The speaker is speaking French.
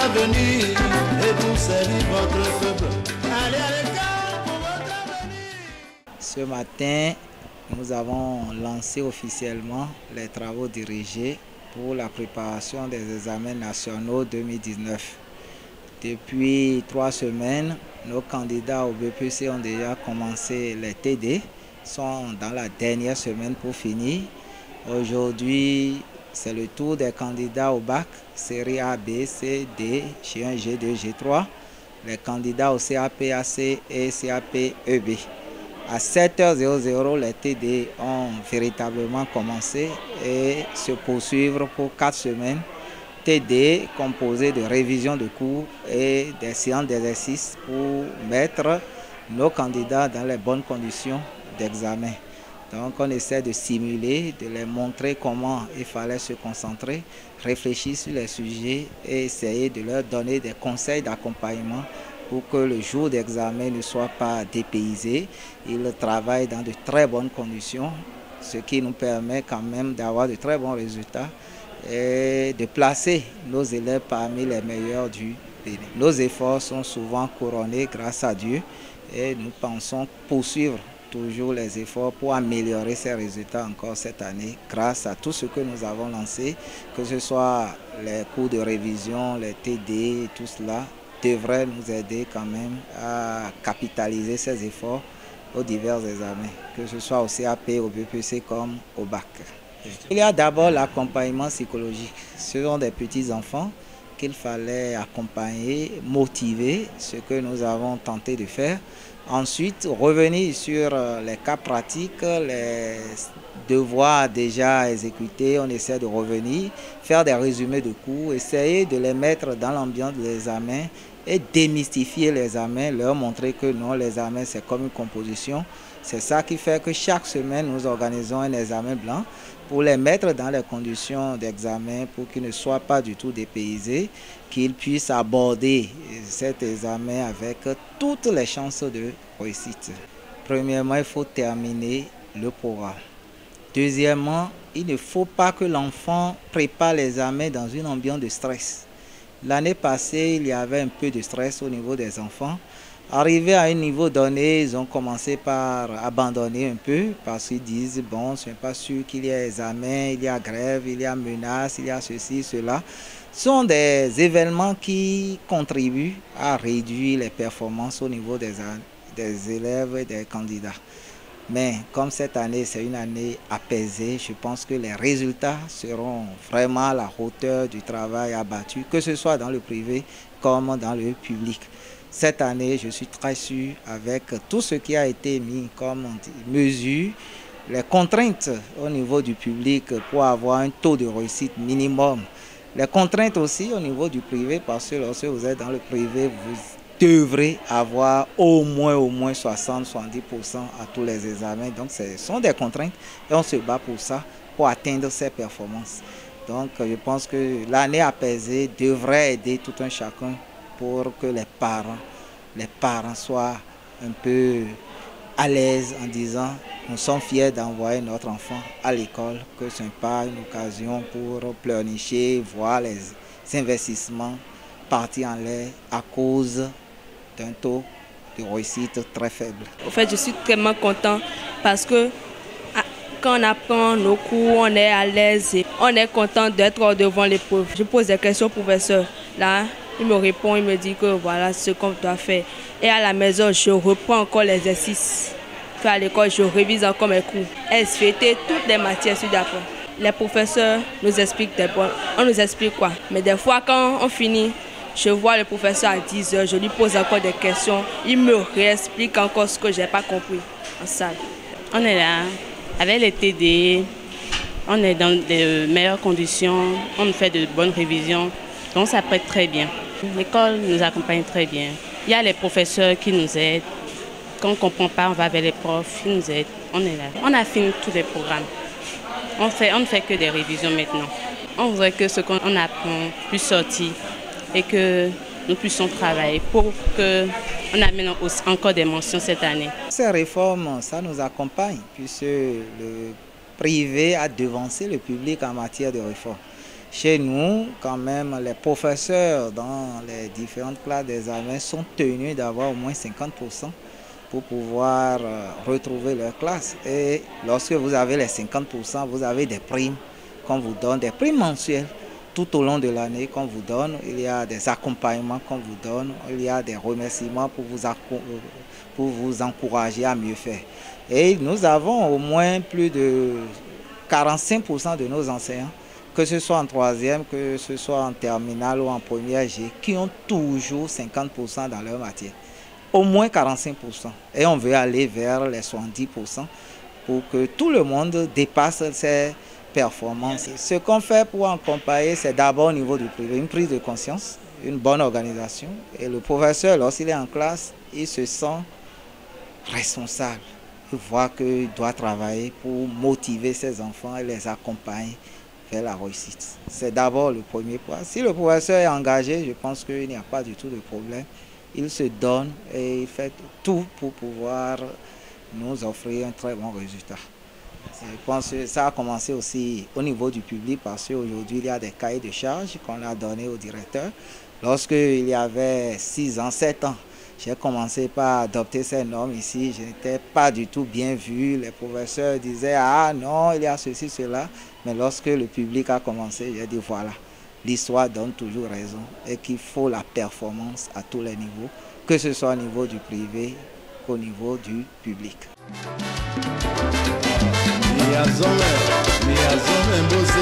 avenir et pour servir votre peuple. Allez à l'école pour votre avenir. Ce matin, nous avons lancé officiellement les travaux dirigés pour la préparation des examens nationaux 2019. Depuis 3 semaines, nos candidats au BPC ont déjà commencé les TD, sont dans la dernière semaine pour finir. Aujourd'hui, c'est le tour des candidats au bac, série A, B, C, D, G1, G2, G3, les candidats au CAP, AC et CAP, EB. À 7h00, les TD ont véritablement commencé et se poursuivre pour 4 semaines. TD composé de révision de cours et des séances d'exercice pour mettre nos candidats dans les bonnes conditions d'examen. Donc on essaie de simuler, de les montrer comment il fallait se concentrer, réfléchir sur les sujets et essayer de leur donner des conseils d'accompagnement pour que le jour d'examen ne soit pas dépaysé. Ils travaillent dans de très bonnes conditions, ce qui nous permet quand même d'avoir de très bons résultats et de placer nos élèves parmi les meilleurs du pays. Nos efforts sont souvent couronnés grâce à Dieu et nous pensons poursuivre toujours les efforts pour améliorer ces résultats encore cette année grâce à tout ce que nous avons lancé, que ce soit les cours de révision, les TD, tout cela devrait nous aider quand même à capitaliser ces efforts aux divers examens, que ce soit au CAP, au BPC comme au bac. Il y a d'abord l'accompagnement psychologique. Ce sont des petits enfants qu'il fallait accompagner, motiver, ce que nous avons tenté de faire. Ensuite, revenir sur les cas pratiques, les devoirs déjà exécutés, on essaie de revenir, faire des résumés de cours, essayer de les mettre dans l'ambiance de l'examen et démystifier l'examen, leur montrer que non, l'examen c'est comme une composition. C'est ça qui fait que chaque semaine nous organisons un examen blanc pour les mettre dans les conditions d'examen pour qu'ils ne soient pas du tout dépaysés, qu'ils puissent aborder cet examen avec toutes les chances de réussite. Premièrement, il faut terminer le programme. Deuxièmement, il ne faut pas que l'enfant prépare l'examen dans une ambiance de stress. L'année passée, il y avait un peu de stress au niveau des enfants. Arrivé à un niveau donné, ils ont commencé par abandonner un peu parce qu'ils disent, bon, je ne suis pas sûr qu'il y ait examen, il y a grève, il y a menace, il y a ceci, cela. Ce sont des événements qui contribuent à réduire les performances au niveau des élèves et des candidats. Mais comme cette année, c'est une année apaisée, je pense que les résultats seront vraiment à la hauteur du travail abattu, que ce soit dans le privé comme dans le public. Cette année, je suis très sûr, avec tout ce qui a été mis comme mesure, les contraintes au niveau du public pour avoir un taux de réussite minimum, les contraintes aussi au niveau du privé, parce que lorsque vous êtes dans le privé, vous devrez avoir au moins 60-70% à tous les examens. Donc ce sont des contraintes et on se bat pour ça, pour atteindre ces performances. Donc je pense que l'année apaisée devrait aider tout un chacun pour que les parents soient un peu à l'aise en disant nous sommes fiers d'envoyer notre enfant à l'école, que ce n'est pas une occasion pour pleurnicher, voir les investissements partir en l'air à cause d'un taux de réussite très faible. En fait, je suis tellement content parce que quand on apprend nos cours, on est à l'aise et on est content d'être devant l'épreuve. Je pose des questions au professeur. Là, il me répond, il me dit que voilà ce qu'on doit faire. Et à la maison, je reprends encore l'exercice. Puis à l'école, je révise encore mes cours. SVT, toutes les matières, je d'apprends. Les professeurs nous expliquent des bonnes. On nous explique quoi. Mais des fois, quand on finit, je vois le professeur à 10h, je lui pose encore des questions. Il me réexplique encore ce que je n'ai pas compris en salle. On est là, avec les TD, on est dans de meilleures conditions, on fait de bonnes révisions, donc ça prête très bien. L'école nous accompagne très bien. Il y a les professeurs qui nous aident. Quand on ne comprend pas, on va vers les profs, ils nous aident. On est là. On a fini tous les programmes. On ne fait que des révisions maintenant. On voudrait que ce qu'on apprend puisse sortir et que nous puissions travailler pour qu'on amène encore des mentions cette année. Ces réformes, ça nous accompagne puisque le privé a devancé le public en matière de réforme. Chez nous, quand même, les professeurs dans les différentes classes d'examen sont tenus d'avoir au moins 50% pour pouvoir retrouver leur classe. Et lorsque vous avez les 50%, vous avez des primes qu'on vous donne, des primes mensuelles tout au long de l'année qu'on vous donne. Il y a des accompagnements qu'on vous donne, il y a des remerciements pour vous encourager à mieux faire. Et nous avons au moins plus de 45% de nos enseignants, que ce soit en troisième, que ce soit en terminale ou en première G, qui ont toujours 50% dans leur matière. Au moins 45%. Et on veut aller vers les 70% pour que tout le monde dépasse ses performances. Ce qu'on fait pour accompagner, c'est d'abord au niveau du privé, une prise de conscience, une bonne organisation. Et le professeur, lorsqu'il est en classe, il se sent responsable. Il voit qu'il doit travailler pour motiver ses enfants et les accompagner vers la réussite. C'est d'abord le premier point. Si le professeur est engagé, je pense qu'il n'y a pas du tout de problème. Il se donne et il fait tout pour pouvoir nous offrir un très bon résultat. Je pense que ça a commencé aussi au niveau du public parce qu'aujourd'hui, il y a des cahiers de charges qu'on a donnés au directeur. Lorsqu'il y avait 6 ans, 7 ans, j'ai commencé par adopter ces normes ici. Je n'étais pas du tout bien vu. Les professeurs disaient « Ah non, il y a ceci, cela ». Mais lorsque le public a commencé, j'ai dit « Voilà, l'histoire donne toujours raison et qu'il faut la performance à tous les niveaux, que ce soit au niveau du privé qu'au niveau du public ». Minha zona, você é